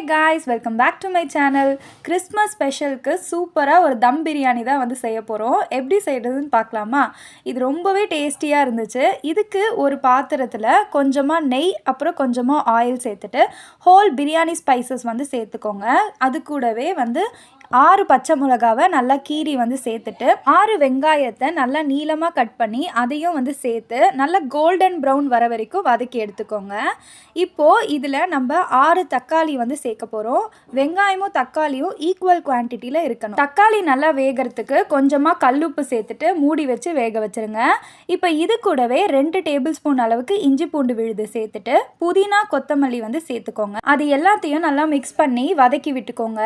guys, welcome back to my channel. Christmas ஸ்பெஷலுக்கு சூப்பராக ஒரு தம் பிரியாணி தான் வந்து செய்ய போகிறோம். எப்படி செய்கிறதுன்னு பார்க்கலாமா? இது ரொம்பவே டேஸ்டியாக இருந்துச்சு. இதுக்கு ஒரு பாத்திரத்தில் கொஞ்சமாக நெய் அப்புறம் கொஞ்சமாக ஆயில் சேர்த்துட்டு ஹோல் பிரியாணி ஸ்பைசஸ் வந்து சேர்த்துக்கோங்க. அது கூடவே வந்து 6 பச்சை மிளகாவை நல்லா கீரி வந்து சேர்த்துட்டு 6 வெங்காயத்தை நல்லா நீளமாக கட் பண்ணி அதையும் வந்து சேர்த்து நல்லா கோல்டன் ப்ரௌன் வர வரைக்கும் வதக்கி எடுத்துக்கோங்க. இப்போது இதில் நம்ம 6 தக்காளி வந்து சேர்க்க போகிறோம். வெங்காயமும் தக்காளியும் ஈக்குவல் குவான்டிட்டியில் இருக்கணும். தக்காளி நல்லா வேகிறதுக்கு கொஞ்சமாக கல்லுப்பு சேர்த்துட்டு மூடி வச்சு வேக வச்சுருங்க. இப்போ இது கூடவே 2 டேபிள் ஸ்பூன் அளவுக்கு இஞ்சி பூண்டு விழுது சேர்த்துட்டு புதினா கொத்தமல்லி வந்து சேர்த்துக்கோங்க. அது எல்லாத்தையும் நல்லா மிக்ஸ் பண்ணி வதக்கி விட்டுக்கோங்க.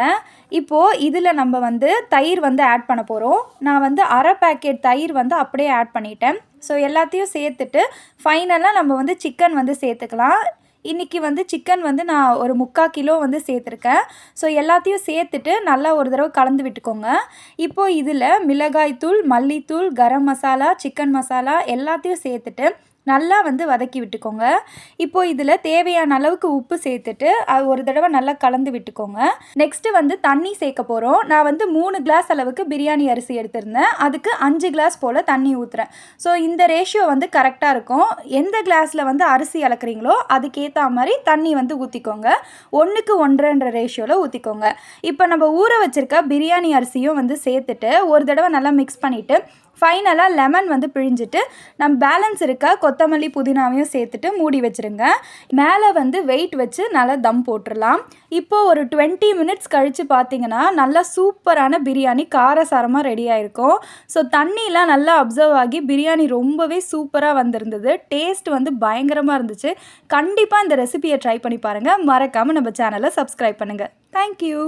இப்போது இதில் நம்ம வந்து தயிர் வந்து ஆட் பண்ண போகிறோம். நான் வந்து அரை பேக்கெட் தயிர் வந்து அப்படியே ஆட் பண்ணிட்டேன். ஸோ எல்லாத்தையும் சேர்த்துட்டு ஃபைனலாக நம்ம வந்து சிக்கன் வந்து சேர்த்துக்கலாம். இன்றைக்கி வந்து சிக்கன் வந்து நான் ஒரு 3/4 கிலோ வந்து சேர்த்துருக்கேன். ஸோ எல்லாத்தையும் சேர்த்துட்டு நல்லா ஒரு தடவை கலந்து விட்டுக்கோங்க. இப்போது இதில் மிளகாய்த்தூள், மல்லித்தூள், கரம் மசாலா, சிக்கன் மசாலா எல்லாத்தையும் சேர்த்துட்டு நல்லா வந்து வதக்கி விட்டுக்கோங்க. இப்போது இதில் தேவையான அளவுக்கு உப்பு சேர்த்துட்டு அது ஒரு தடவை நல்லா கலந்து விட்டுக்கோங்க. நெக்ஸ்ட்டு வந்து தண்ணி சேர்க்க போகிறோம். நான் வந்து 3 கிளாஸ் அளவுக்கு பிரியாணி அரிசி எடுத்திருந்தேன். அதுக்கு 5 கிளாஸ் போல் தண்ணி ஊற்றுறேன். ஸோ இந்த ரேஷியோ வந்து கரெக்டாக இருக்கும். எந்த கிளாஸில் வந்து அரிசி அளக்குறீங்களோ அதுக்கேற்ற மாதிரி தண்ணி வந்து ஊற்றிக்கோங்க. 1க்கு 1.5 ரேஷியோவில் ஊற்றிக்கோங்க. இப்போ நம்ம ஊற வச்சுருக்க பிரியாணி அரிசியும் வந்து சேர்த்துட்டு ஒரு தடவை நல்லா மிக்ஸ் பண்ணிவிட்டு ஃபைனலாக லெமன் வந்து பிழிஞ்சிட்டு நம்ம பேலன்ஸ் இருக்க கொத்தமல்லி புதினாவையும் சேர்த்துட்டு மூடி வச்சுருங்க. மேலே வந்து வெயிட் வச்சு நல்லா தம் போட்டுடலாம். இப்போது ஒரு 20 மினிட்ஸ் கழித்து பார்த்தீங்கன்னா நல்லா சூப்பரான பிரியாணி காரசாரமாக ரெடி ஆகிருக்கும். ஸோ தண்ணியெலாம் நல்லா அப்சர்வ் ஆகி பிரியாணி ரொம்பவே சூப்பராக வந்திருந்தது. டேஸ்ட் வந்து பயங்கரமாக இருந்துச்சு. கண்டிப்பாக இந்த ரெசிபியை ட்ரை பண்ணி பாருங்கள். மறக்காமல் நம்ம சேனலை சப்ஸ்கிரைப் பண்ணுங்கள். தேங்க்யூ.